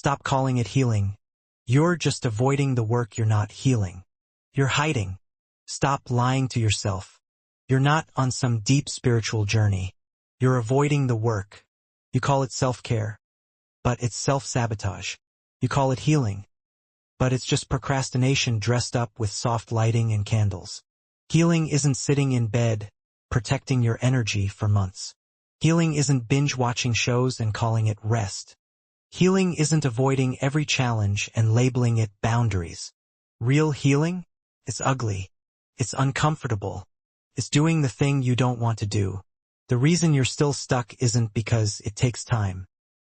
Stop calling it healing. You're just avoiding the work you're not healing. You're hiding. Stop lying to yourself. You're not on some deep spiritual journey. You're avoiding the work. You call it self-care, but it's self-sabotage. You call it healing, but it's just procrastination dressed up with soft lighting and candles. Healing isn't sitting in bed, protecting your energy for months. Healing isn't binge-watching shows and calling it rest. Healing isn't avoiding every challenge and labeling it boundaries. Real healing? It's ugly. It's uncomfortable. It's doing the thing you don't want to do. The reason you're still stuck isn't because it takes time.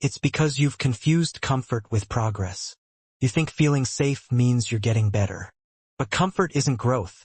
It's because you've confused comfort with progress. You think feeling safe means you're getting better. But comfort isn't growth.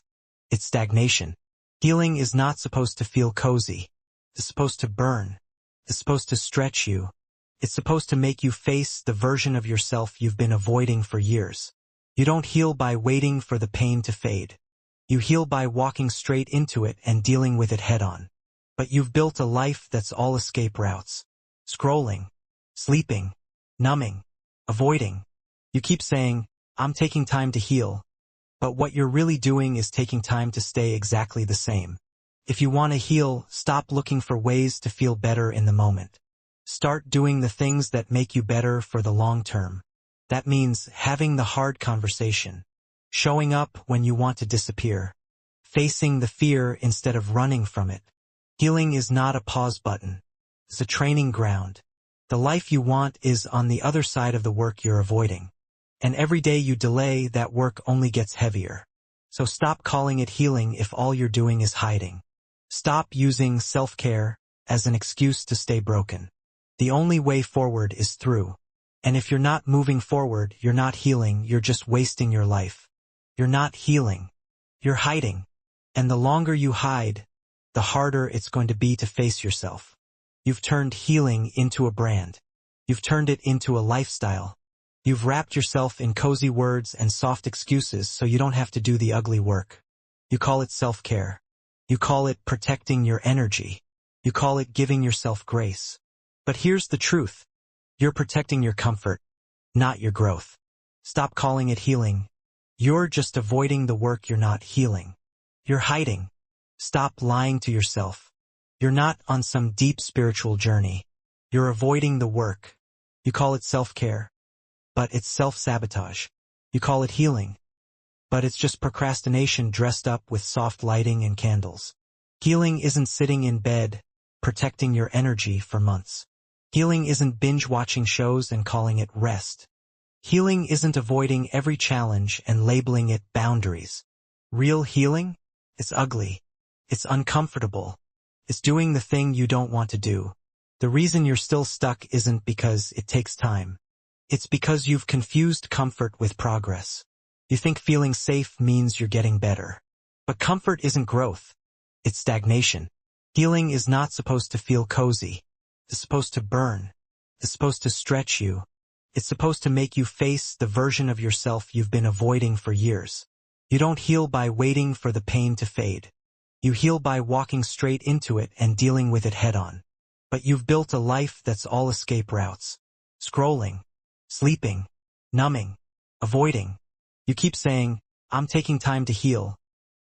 It's stagnation. Healing is not supposed to feel cozy. It's supposed to burn. It's supposed to stretch you. It's supposed to make you face the version of yourself you've been avoiding for years. You don't heal by waiting for the pain to fade. You heal by walking straight into it and dealing with it head-on. But you've built a life that's all escape routes. Scrolling, sleeping, numbing, avoiding. You keep saying, I'm taking time to heal. But what you're really doing is taking time to stay exactly the same. If you want to heal, stop looking for ways to feel better in the moment. Start doing the things that make you better for the long term. That means having the hard conversation, showing up when you want to disappear, facing the fear instead of running from it. Healing is not a pause button. It's a training ground. The life you want is on the other side of the work you're avoiding. And every day you delay, that work only gets heavier. So stop calling it healing if all you're doing is hiding. Stop using self-care as an excuse to stay broken. The only way forward is through. And if you're not moving forward, you're not healing, you're just wasting your life. You're not healing. You're hiding. And the longer you hide, the harder it's going to be to face yourself. You've turned healing into a brand. You've turned it into a lifestyle. You've wrapped yourself in cozy words and soft excuses so you don't have to do the ugly work. You call it self-care. You call it protecting your energy. You call it giving yourself grace. But here's the truth. You're protecting your comfort, not your growth. Stop calling it healing. You're just avoiding the work you're not healing. You're hiding. Stop lying to yourself. You're not on some deep spiritual journey. You're avoiding the work. You call it self-care, but it's self-sabotage. You call it healing, but it's just procrastination dressed up with soft lighting and candles. Healing isn't sitting in bed, protecting your energy for months. Healing isn't binge-watching shows and calling it rest. Healing isn't avoiding every challenge and labeling it boundaries. Real healing? It's ugly. It's uncomfortable. It's doing the thing you don't want to do. The reason you're still stuck isn't because it takes time. It's because you've confused comfort with progress. You think feeling safe means you're getting better. But comfort isn't growth. It's stagnation. Healing is not supposed to feel cozy. It's supposed to burn. It's supposed to stretch you. It's supposed to make you face the version of yourself you've been avoiding for years. You don't heal by waiting for the pain to fade. You heal by walking straight into it and dealing with it head-on. But you've built a life that's all escape routes. Scrolling, sleeping, numbing, avoiding. You keep saying, I'm taking time to heal.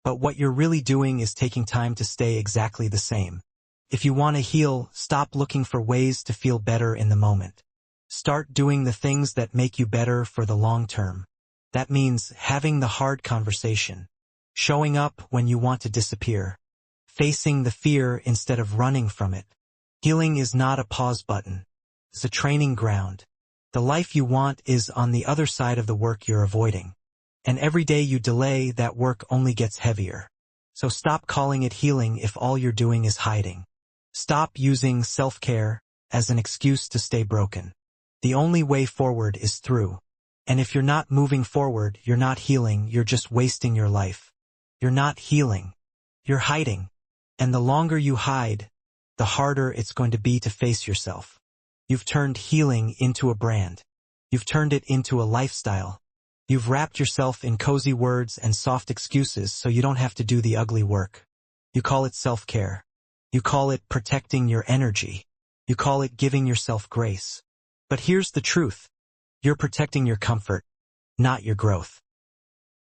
But what you're really doing is taking time to stay exactly the same. If you want to heal, stop looking for ways to feel better in the moment. Start doing the things that make you better for the long term. That means having the hard conversation, showing up when you want to disappear, facing the fear instead of running from it. Healing is not a pause button. It's a training ground. The life you want is on the other side of the work you're avoiding. And every day you delay, that work only gets heavier. So stop calling it healing if all you're doing is hiding. Stop using self-care as an excuse to stay broken. The only way forward is through. And if you're not moving forward, you're not healing, you're just wasting your life. You're not healing. You're hiding. And the longer you hide, the harder it's going to be to face yourself. You've turned healing into a brand. You've turned it into a lifestyle. You've wrapped yourself in cozy words and soft excuses so you don't have to do the ugly work. You call it self-care. You call it protecting your energy. You call it giving yourself grace. But here's the truth. You're protecting your comfort, not your growth.